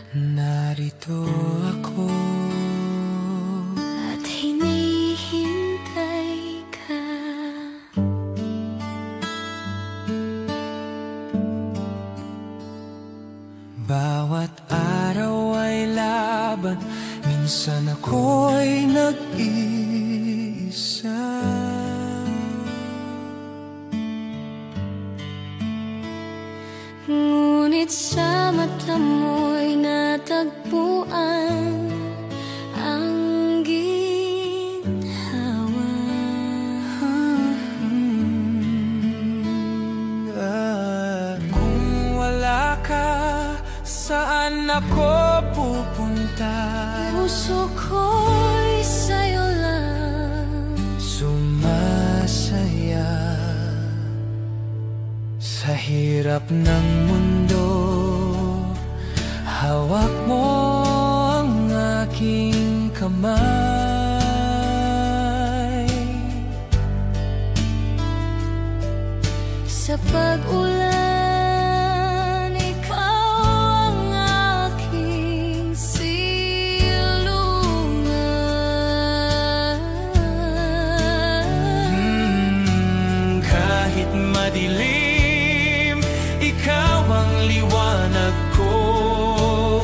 Narito ako at hinihintay ka. Bawat araw ay laban, minsan ako'y nag-iisa. Ngunit sa mata mo'y natagpuan ang ginhawa. Kung wala ka, saan ako pupunta? Puso ko'y sa'yo lang sumasaya sa hirap ng mundo. Hawak mo ang aking kamay. sa pag-ulan, ikaw ang aking silungan. Kahit madilim, ikaw ang liwanag ko.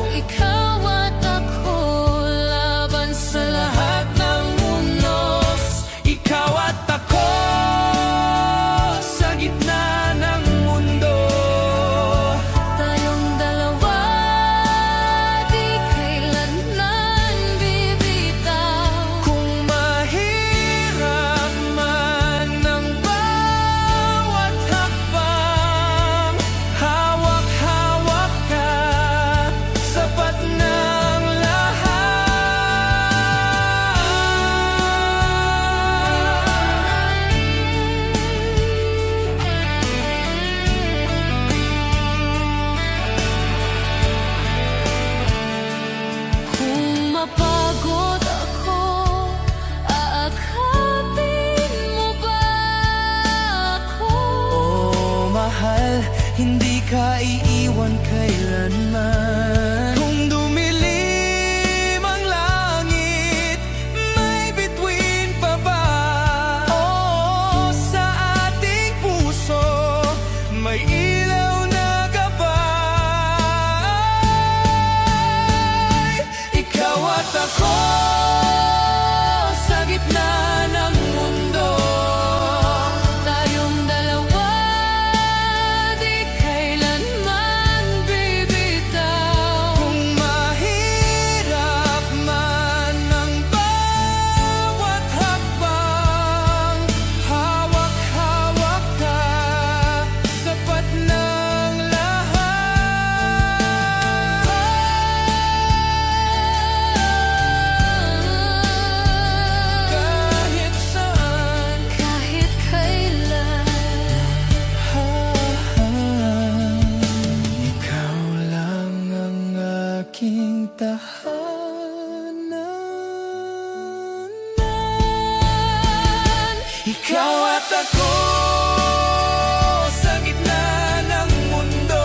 Ikaw at ako laban sa lahat ng unos. Ikaw at ako sa gitna ng mundo. Tayong dalawa, di kailanman bibitaw. Kung mahirap man ang bawat hakbang, hawak-hawak ka, sapat ng Kung mapagod ako, aakapin mo ba ako? Oh, mahal, hindi ka iiwan kailanman. Kung dumilim ang langit, may bituin pa ba? Oh, sa ating puso, may ilaw na gabay. Ikaw at ako sa gitna ng mundo. Tayong dalawa, di kailanman bibitaw. Kung mahirap man ang bawat hakbang, hawak-hawak ka, sapat ng lahat. Kahit saan, Kahit kailan, ikaw lang ang aking tahanan. Ikaw at ako sa gitna ng mundo.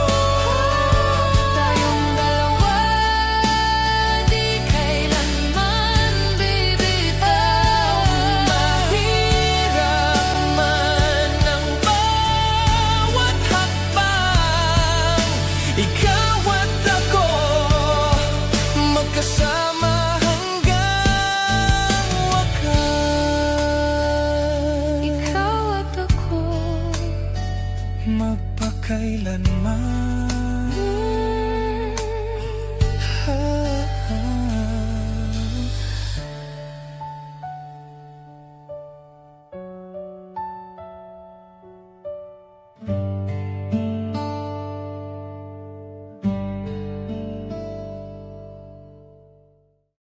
tayong dalawa, di kailanman bibitaw. Mahirap man ang bawat hakbang, ikaw at ako magkasama hanggang wakas. Ikaw at ako, Magpakailanman.